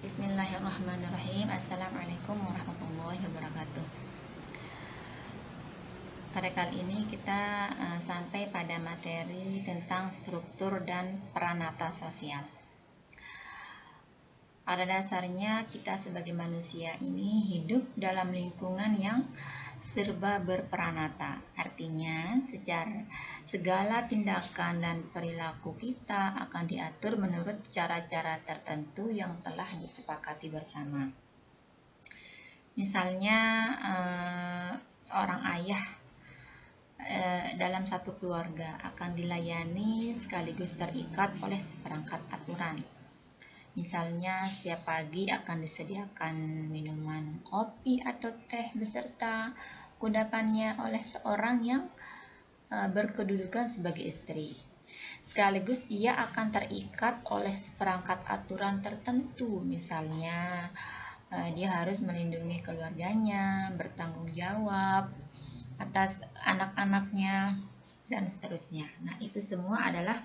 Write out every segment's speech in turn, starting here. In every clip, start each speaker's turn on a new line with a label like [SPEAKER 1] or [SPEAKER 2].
[SPEAKER 1] Bismillahirrahmanirrahim. Assalamualaikum warahmatullahi wabarakatuh. Pada kali ini kita sampai pada materi tentang struktur dan peranata sosial. Pada dasarnya kita sebagai manusia ini hidup dalam lingkungan yang serba berperanata. Artinya segala tindakan dan perilaku kita akan diatur menurut cara-cara tertentu yang telah disepakati bersama. Misalnya seorang ayah dalam satu keluarga akan dilayani sekaligus terikat oleh seperangkat aturan. Misalnya setiap pagi akan disediakan minuman kopi atau teh beserta kudapannya oleh seorang yang berkedudukan sebagai istri. Sekaligus ia akan terikat oleh seperangkat aturan tertentu. Misalnya dia harus melindungi keluarganya, bertanggung jawab atas anak-anaknya, dan seterusnya. Nah, itu semua adalah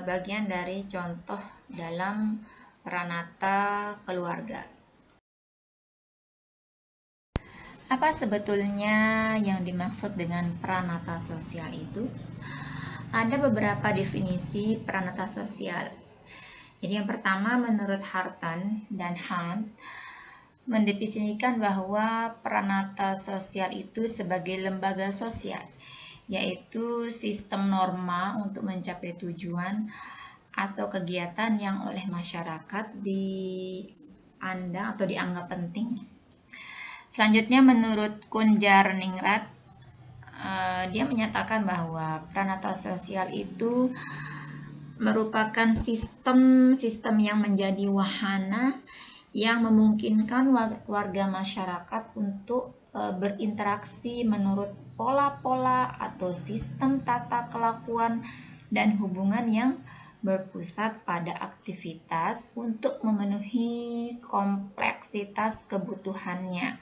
[SPEAKER 1] bagian dari contoh dalam peranata keluarga. Apa sebetulnya yang dimaksud dengan peranata sosial itu? Ada beberapa definisi peranata sosial. Jadi yang pertama, menurut Hartan dan Hunt mendefinisikan bahwa peranata sosial itu sebagai lembaga sosial, yaitu sistem norma untuk mencapai tujuan atau kegiatan yang oleh masyarakat diandang atau dianggap penting. Selanjutnya, menurut Kunjar-Ningrat, dia menyatakan bahwa peranata sosial itu merupakan sistem yang menjadi wahana yang memungkinkan warga masyarakat untuk berinteraksi menurut pola-pola atau sistem tata kelakuan dan hubungan yang berpusat pada aktivitas untuk memenuhi kompleksitas kebutuhannya,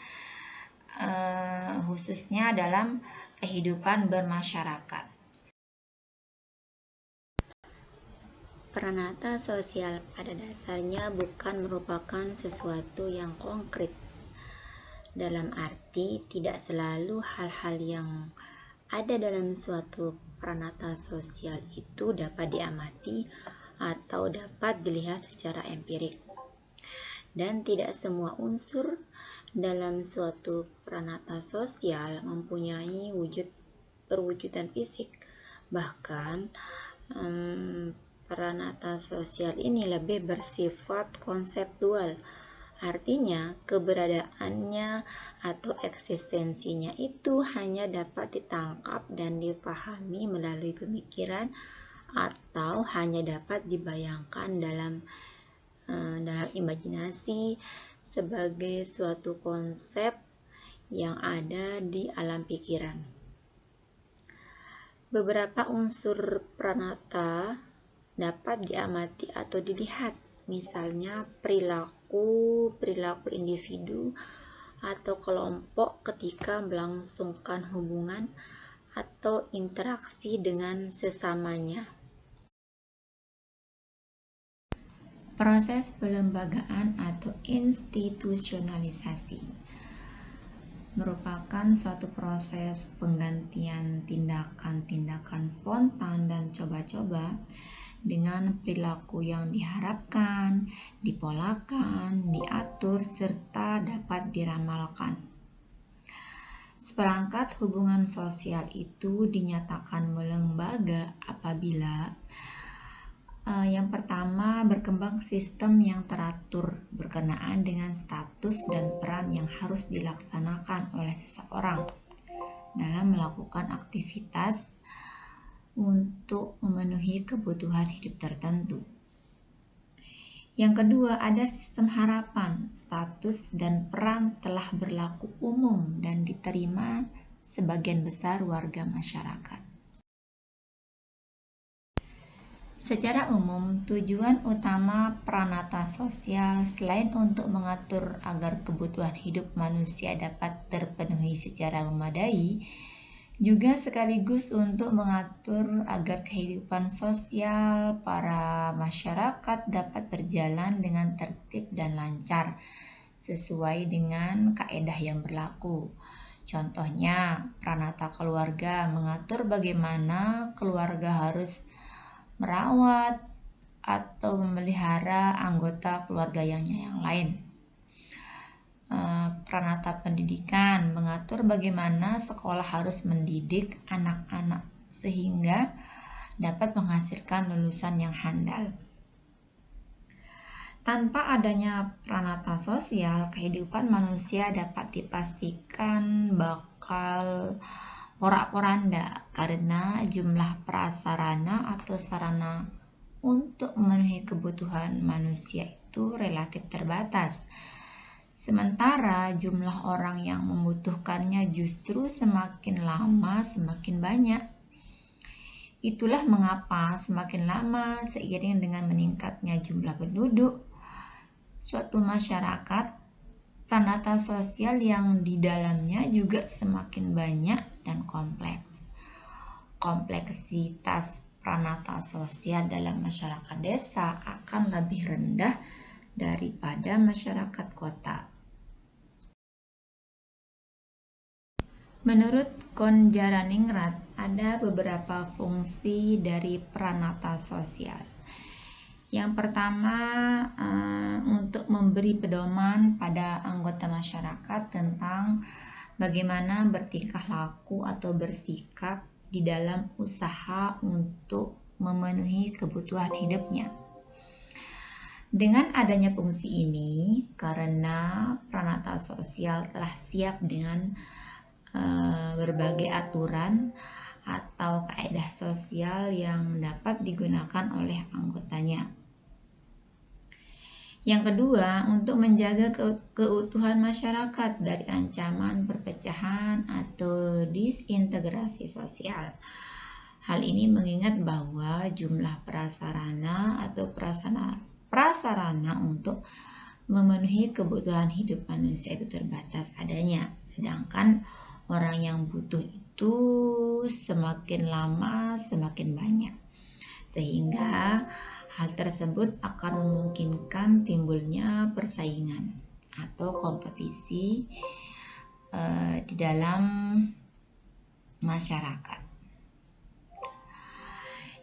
[SPEAKER 1] khususnya dalam kehidupan bermasyarakat. Peranata sosial pada dasarnya bukan merupakan sesuatu yang konkret, dalam arti tidak selalu hal-hal yang ada dalam suatu peranata sosial itu dapat diamati atau dapat dilihat secara empirik. Dan tidak semua unsur dalam suatu peranata sosial mempunyai perwujudan fisik. Bahkan peranata sosial ini lebih bersifat konseptual. Artinya, keberadaannya atau eksistensinya itu hanya dapat ditangkap dan dipahami melalui pemikiran atau hanya dapat dibayangkan dalam imajinasi sebagai suatu konsep yang ada di alam pikiran. Beberapa unsur peranata dapat diamati atau dilihat, misalnya perilaku individu atau kelompok ketika melangsungkan hubungan atau interaksi dengan sesamanya. Proses pelembagaan atau institusionalisasi merupakan suatu proses penggantian tindakan-tindakan spontan dan coba-coba dengan perilaku yang diharapkan, dipolakan, diatur, serta dapat diramalkan. Seperangkat hubungan sosial itu dinyatakan melembaga apabila yang pertama, berkembang sistem yang teratur berkenaan dengan status dan peran yang harus dilaksanakan oleh seseorang dalam melakukan aktivitas untuk memenuhi kebutuhan hidup tertentu. Yang kedua, ada sistem harapan, status dan peran telah berlaku umum dan diterima sebagian besar warga masyarakat. Secara umum, tujuan utama peranata sosial selain untuk mengatur agar kebutuhan hidup manusia dapat terpenuhi secara memadai, juga sekaligus untuk mengatur agar kehidupan sosial para masyarakat dapat berjalan dengan tertib dan lancar sesuai dengan kaedah yang berlaku. Contohnya, pranata keluarga mengatur bagaimana keluarga harus merawat atau memelihara anggota keluarga yang lain. Pranata pendidikan mengatur bagaimana sekolah harus mendidik anak-anak sehingga dapat menghasilkan lulusan yang handal. Tanpa adanya pranata sosial, kehidupan manusia dapat dipastikan bakal porak-poranda karena jumlah prasarana atau sarana untuk memenuhi kebutuhan manusia itu relatif terbatas. Sementara jumlah orang yang membutuhkannya justru semakin lama semakin banyak. Itulah mengapa semakin lama seiring dengan meningkatnya jumlah penduduk suatu masyarakat, pranata sosial yang di dalamnya juga semakin banyak dan kompleks. Kompleksitas pranata sosial dalam masyarakat desa akan lebih rendah daripada masyarakat kota. Menurut Konjaraningrat, ada beberapa fungsi dari pranata sosial. Yang pertama, untuk memberi pedoman pada anggota masyarakat tentang bagaimana bertingkah laku atau bersikap di dalam usaha untuk memenuhi kebutuhan hidupnya. Dengan adanya fungsi ini, karena pranata sosial telah siap dengan berbagai aturan atau kaedah sosial yang dapat digunakan oleh anggotanya. Yang kedua, untuk menjaga keutuhan masyarakat dari ancaman perpecahan atau disintegrasi sosial. Hal ini mengingat bahwa jumlah prasarana atau prasarana untuk memenuhi kebutuhan hidup manusia itu terbatas adanya, sedangkan orang yang butuh itu semakin lama semakin banyak, sehingga hal tersebut akan memungkinkan timbulnya persaingan atau kompetisi di dalam masyarakat.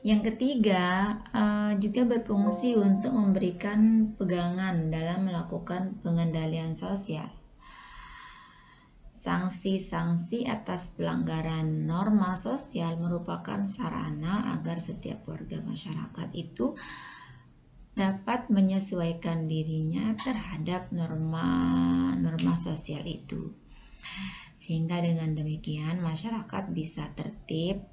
[SPEAKER 1] Yang ketiga, juga berfungsi untuk memberikan pegangan dalam melakukan pengendalian sosial. Sanksi-sanksi atas pelanggaran norma sosial merupakan sarana agar setiap warga masyarakat itu dapat menyesuaikan dirinya terhadap norma sosial itu. Sehingga dengan demikian masyarakat bisa tertib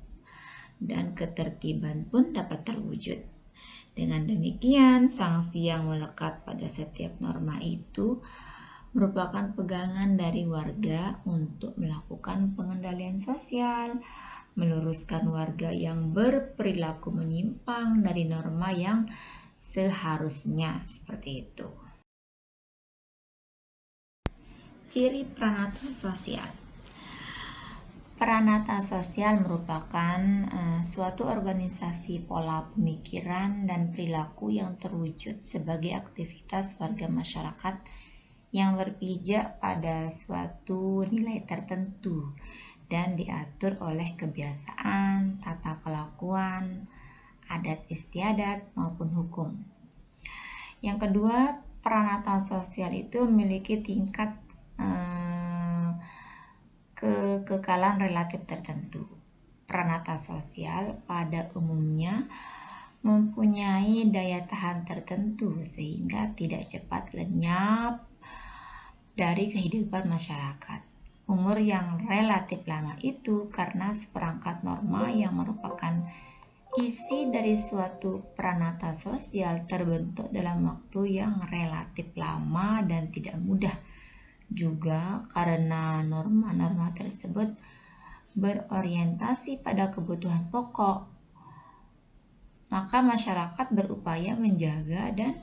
[SPEAKER 1] dan ketertiban pun dapat terwujud. Dengan demikian, sanksi yang melekat pada setiap norma itu merupakan pegangan dari warga untuk melakukan pengendalian sosial, meluruskan warga yang berperilaku menyimpang dari norma yang seharusnya, seperti itu. Ciri pranata sosial. Pranata sosial merupakan suatu organisasi pola pemikiran dan perilaku yang terwujud sebagai aktivitas warga masyarakat yang berpijak pada suatu nilai tertentu dan diatur oleh kebiasaan, tata kelakuan, adat istiadat maupun hukum. Yang kedua, pranata sosial itu memiliki tingkat kekekalan relatif tertentu. Pranata sosial pada umumnya mempunyai daya tahan tertentu sehingga tidak cepat lenyap dari kehidupan masyarakat. Umur yang relatif lama itu karena seperangkat norma yang merupakan isi dari suatu pranata sosial terbentuk dalam waktu yang relatif lama dan tidak mudah. Juga karena norma-norma tersebut berorientasi pada kebutuhan pokok, maka masyarakat berupaya menjaga dan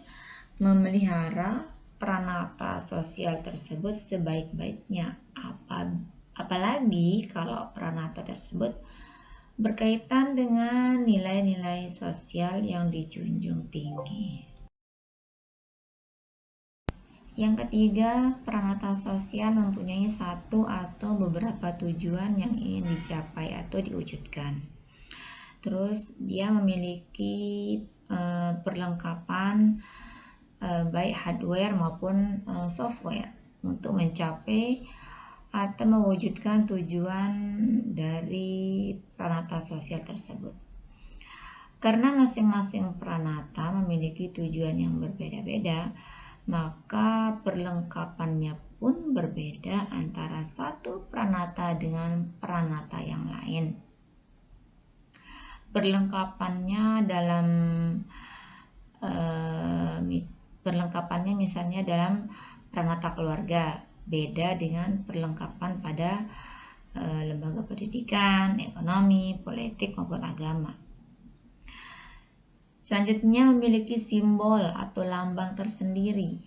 [SPEAKER 1] memelihara pranata sosial tersebut sebaik-baiknya Apalagi kalau pranata tersebut berkaitan dengan nilai-nilai sosial yang dijunjung tinggi. Yang ketiga, pranata sosial mempunyai satu atau beberapa tujuan yang ingin dicapai atau diwujudkan. Terus dia memiliki perlengkapan baik hardware maupun software untuk mencapai atau mewujudkan tujuan dari pranata sosial tersebut. Karena masing-masing pranata memiliki tujuan yang berbeda-beda, maka perlengkapannya pun berbeda antara satu pranata dengan pranata yang lain. Perlengkapannya misalnya dalam pranata keluarga beda dengan perlengkapan pada lembaga pendidikan, ekonomi, politik maupun agama. Selanjutnya memiliki simbol atau lambang tersendiri.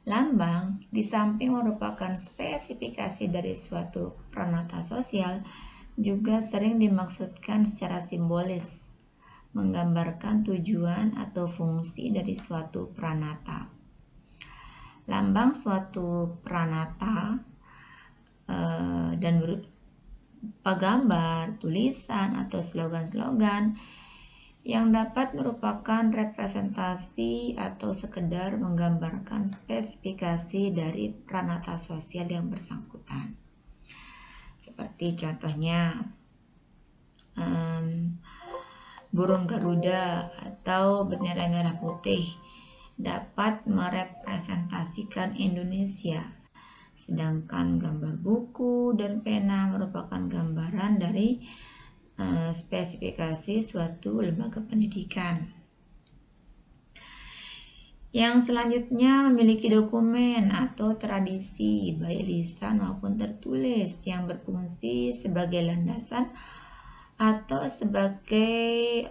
[SPEAKER 1] Lambang di samping merupakan spesifikasi dari suatu pranata sosial juga sering dimaksudkan secara simbolis, menggambarkan tujuan atau fungsi dari suatu pranata. Lambang suatu pranata dan berupa gambar, tulisan, atau slogan-slogan yang dapat merupakan representasi atau sekedar menggambarkan spesifikasi dari pranata sosial yang bersangkutan. Seperti contohnya burung Garuda atau bendera merah putih dapat merepresentasikan Indonesia, sedangkan gambar buku dan pena merupakan gambaran dari spesifikasi suatu lembaga pendidikan. Yang selanjutnya memiliki dokumen atau tradisi baik lisan maupun tertulis yang berfungsi sebagai landasan atau sebagai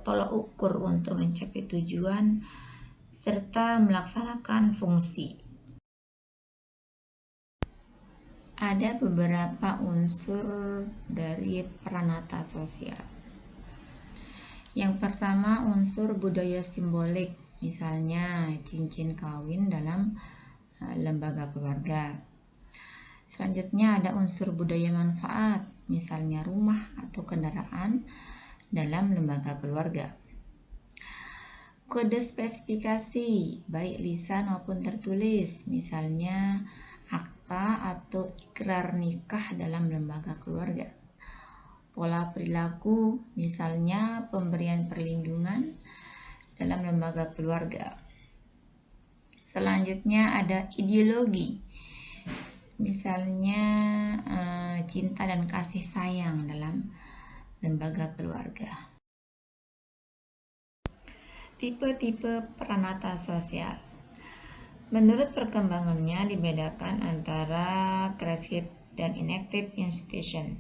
[SPEAKER 1] tolak ukur untuk mencapai tujuan serta melaksanakan fungsi. Ada beberapa unsur dari pranata sosial. Yang pertama, unsur budaya simbolik, misalnya cincin kawin dalam lembaga keluarga. Selanjutnya ada unsur budaya manfaat, misalnya rumah atau kendaraan dalam lembaga keluarga. Kode spesifikasi, baik lisan maupun tertulis, misalnya akta atau ikrar nikah dalam lembaga keluarga. Pola perilaku, misalnya pemberian perlindungan dalam lembaga keluarga. Selanjutnya ada ideologi, misalnya cinta dan kasih sayang dalam lembaga keluarga. Tipe-tipe pranata sosial. Menurut perkembangannya dibedakan antara creative dan inactive institution,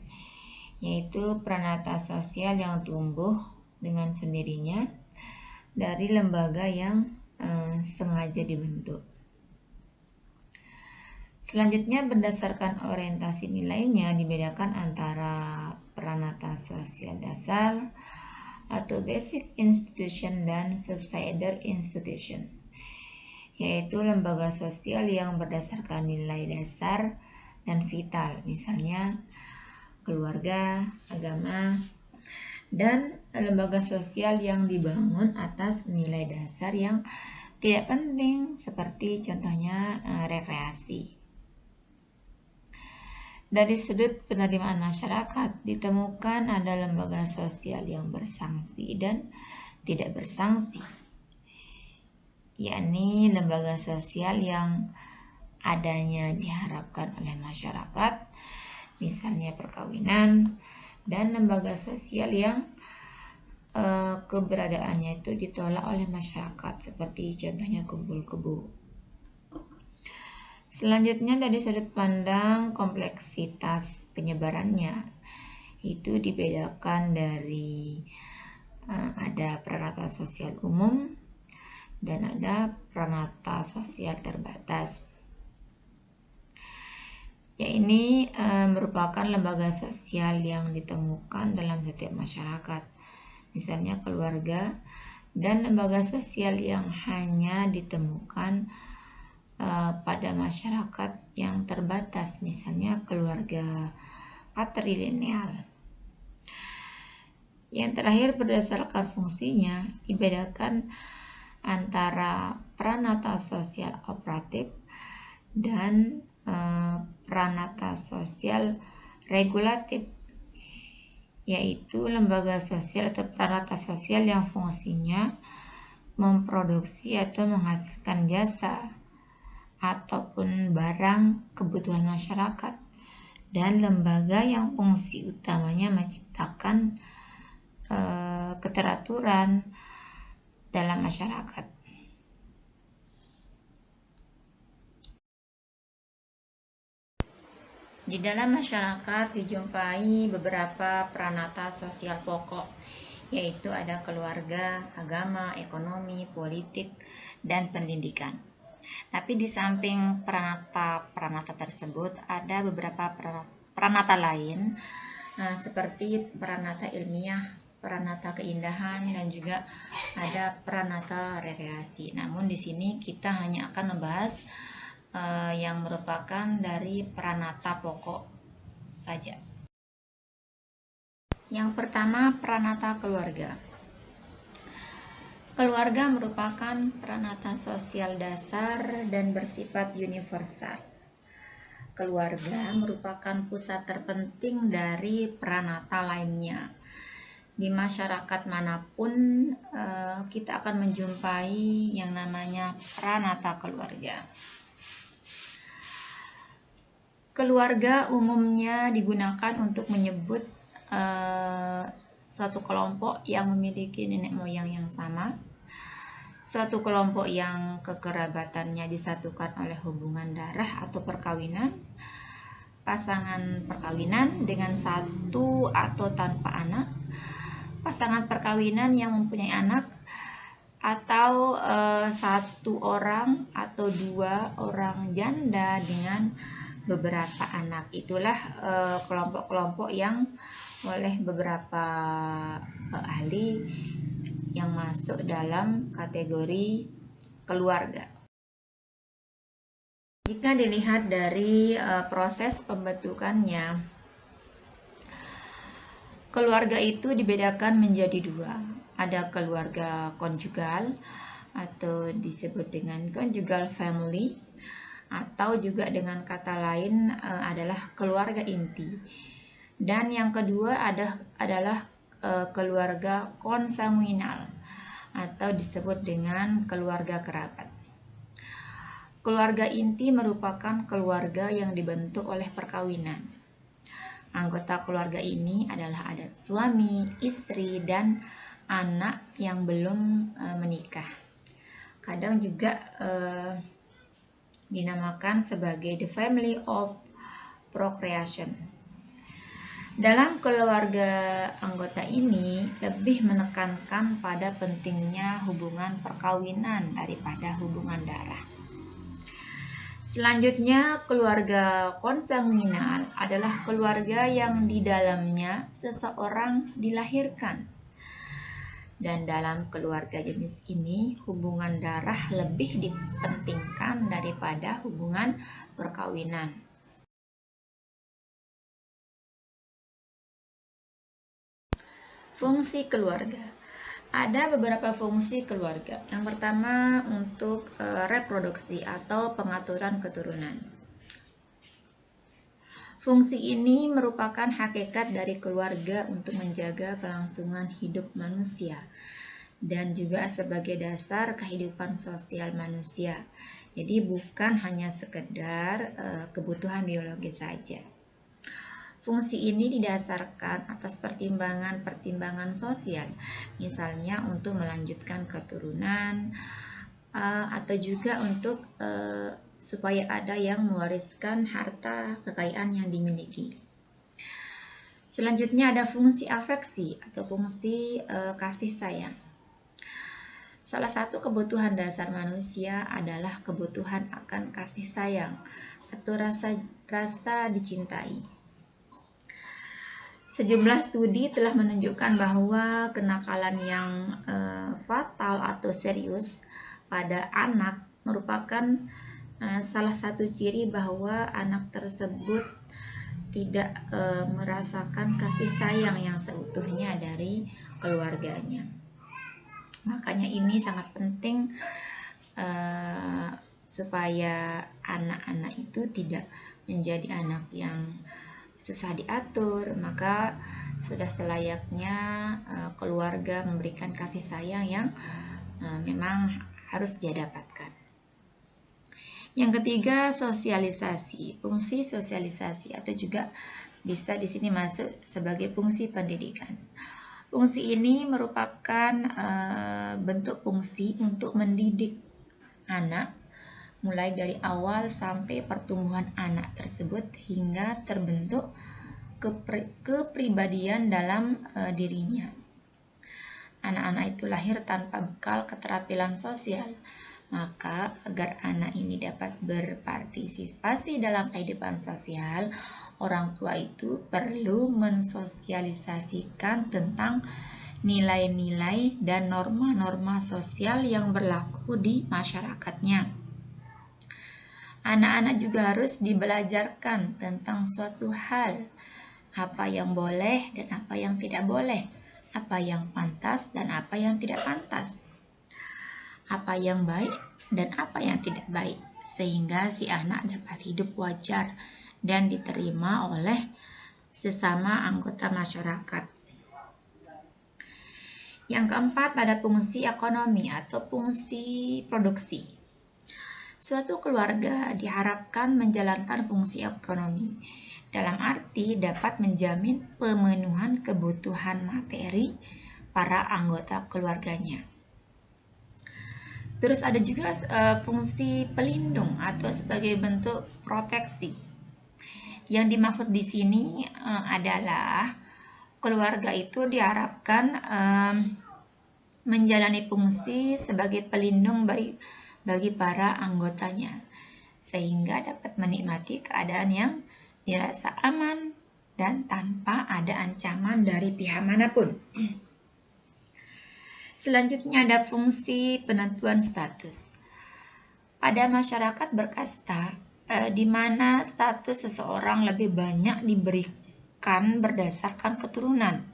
[SPEAKER 1] yaitu pranata sosial yang tumbuh dengan sendirinya dari lembaga yang sengaja dibentuk. Selanjutnya berdasarkan orientasi nilainya dibedakan antara pranata sosial dasar atau basic institution dan subsidiary institution, yaitu lembaga sosial yang berdasarkan nilai dasar dan vital, misalnya keluarga, agama, dan lembaga sosial yang dibangun atas nilai dasar yang tidak penting, seperti contohnya rekreasi. Dari sudut penerimaan masyarakat, ditemukan ada lembaga sosial yang bersanksi dan tidak bersanksi, yakni lembaga sosial yang adanya diharapkan oleh masyarakat, misalnya perkawinan, dan lembaga sosial yang keberadaannya itu ditolak oleh masyarakat, seperti contohnya kumpul kebo. Selanjutnya dari sudut pandang kompleksitas penyebarannya, itu dibedakan dari ada pranata sosial umum dan ada pranata sosial terbatas. Ya, ini merupakan lembaga sosial yang ditemukan dalam setiap masyarakat, misalnya keluarga, dan lembaga sosial yang hanya ditemukan pada masyarakat yang terbatas, misalnya keluarga patrilineal. Yang terakhir, berdasarkan fungsinya, dibedakan antara pranata sosial operatif dan pranata sosial regulatif, yaitu lembaga sosial atau pranata sosial yang fungsinya memproduksi atau menghasilkan jasa ataupun barang kebutuhan masyarakat, dan lembaga yang fungsi utamanya menciptakan keteraturan dalam masyarakat. Di dalam masyarakat dijumpai beberapa pranata sosial pokok, yaitu ada keluarga, agama, ekonomi, politik, dan pendidikan. Tapi di samping pranata tersebut ada beberapa pranata lain, seperti pranata ilmiah, pranata keindahan, dan juga ada pranata rekreasi. Namun di sini kita hanya akan membahas yang merupakan dari pranata pokok saja. Yang pertama, pranata keluarga. Keluarga merupakan pranata sosial dasar dan bersifat universal. Keluarga merupakan pusat terpenting dari pranata lainnya. Di masyarakat manapun kita akan menjumpai yang namanya pranata keluarga. Keluarga umumnya digunakan untuk menyebut suatu kelompok yang memiliki nenek moyang yang sama, suatu kelompok yang kekerabatannya disatukan oleh hubungan darah atau perkawinan, pasangan perkawinan dengan satu atau tanpa anak, pasangan perkawinan yang mempunyai anak, atau satu orang atau dua orang janda dengan beberapa anak. Itulah kelompok-kelompok yang oleh beberapa ahli yang masuk dalam kategori keluarga. Jika dilihat dari proses pembentukannya, keluarga itu dibedakan menjadi dua. Ada keluarga konjugal atau disebut dengan conjugal family, atau juga dengan kata lain adalah keluarga inti. Dan yang kedua adalah keluarga konsanguinal atau disebut dengan keluarga kerabat. Keluarga inti merupakan keluarga yang dibentuk oleh perkawinan. Anggota keluarga ini adalah ada suami, istri, dan anak yang belum menikah. Kadang juga dinamakan sebagai the family of procreation. Dalam keluarga anggota ini lebih menekankan pada pentingnya hubungan perkawinan daripada hubungan darah. Selanjutnya, keluarga konsanguinal adalah keluarga yang di dalamnya seseorang dilahirkan. Dan dalam keluarga jenis ini, hubungan darah lebih dipentingkan daripada hubungan perkawinan. Fungsi keluarga. Ada beberapa fungsi keluarga. Yang pertama, untuk reproduksi atau pengaturan keturunan. Fungsi ini merupakan hakikat dari keluarga untuk menjaga kelangsungan hidup manusia dan juga sebagai dasar kehidupan sosial manusia. Jadi bukan hanya sekedar kebutuhan biologis saja. Fungsi ini didasarkan atas pertimbangan sosial, misalnya untuk melanjutkan keturunan atau juga untuk supaya ada yang mewariskan harta kekayaan yang dimiliki. Selanjutnya ada fungsi afeksi atau fungsi kasih sayang. Salah satu kebutuhan dasar manusia adalah kebutuhan akan kasih sayang atau rasa dicintai. Sejumlah studi telah menunjukkan bahwa kenakalan yang fatal atau serius pada anak merupakan salah satu ciri bahwa anak tersebut tidak merasakan kasih sayang yang seutuhnya dari keluarganya. Makanya ini sangat penting supaya anak-anak itu tidak menjadi anak yang susah diatur. Maka sudah selayaknya keluarga memberikan kasih sayang yang memang harus dia dapatkan. Yang ketiga, sosialisasi. Fungsi sosialisasi atau juga bisa di sini masuk sebagai fungsi pendidikan. Fungsi ini merupakan bentuk fungsi untuk mendidik anak mulai dari awal sampai pertumbuhan anak tersebut hingga terbentuk kepribadian dalam dirinya. Anak-anak itu lahir tanpa bekal keterampilan sosial. Maka agar anak ini dapat berpartisipasi dalam kehidupan sosial, orang tua itu perlu mensosialisasikan tentang nilai-nilai dan norma-norma sosial yang berlaku di masyarakatnya. Anak-anak juga harus dibelajarkan tentang suatu hal, apa yang boleh dan apa yang tidak boleh, apa yang pantas dan apa yang tidak pantas, apa yang baik dan apa yang tidak baik, sehingga si anak dapat hidup wajar dan diterima oleh sesama anggota masyarakat. Yang keempat, ada fungsi ekonomi atau fungsi produksi. Suatu keluarga diharapkan menjalankan fungsi ekonomi, dalam arti dapat menjamin pemenuhan kebutuhan materi para anggota keluarganya. Terus ada juga fungsi pelindung atau sebagai bentuk proteksi. Yang dimaksud di sini adalah keluarga itu diharapkan menjalani fungsi sebagai pelindung bagi para anggotanya, sehingga dapat menikmati keadaan yang dirasa aman dan tanpa ada ancaman dari pihak manapun. Selanjutnya ada fungsi penentuan status. Pada masyarakat berkasta, di mana status seseorang lebih banyak diberikan berdasarkan keturunan.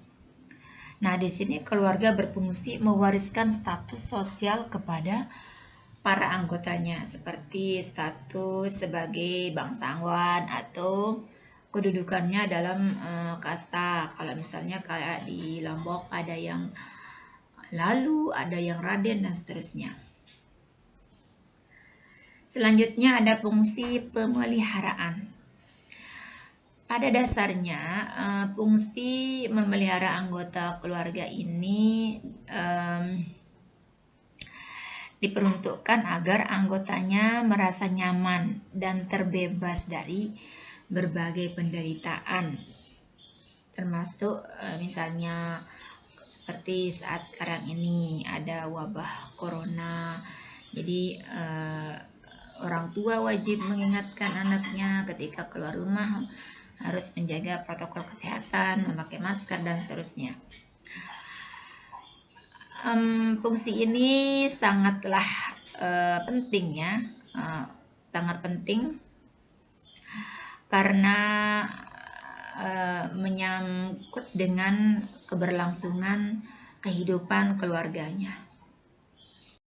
[SPEAKER 1] Nah, di sini keluarga berfungsi mewariskan status sosial kepada para anggotanya, seperti status sebagai bangsawan atau kedudukannya dalam kasta. Kalau misalnya kayak di Lombok ada yang lalu, ada yang raden dan seterusnya. Selanjutnya ada fungsi pemeliharaan. Pada dasarnya fungsi memelihara anggota keluarga ini diperuntukkan agar anggotanya merasa nyaman dan terbebas dari berbagai penderitaan, termasuk misalnya seperti saat sekarang ini ada wabah corona. Jadi orang tua wajib mengingatkan anaknya ketika keluar rumah harus menjaga protokol kesehatan, memakai masker dan seterusnya. Fungsi ini sangatlah penting ya, sangat penting karena menyangkut dengan keberlangsungan kehidupan keluarganya.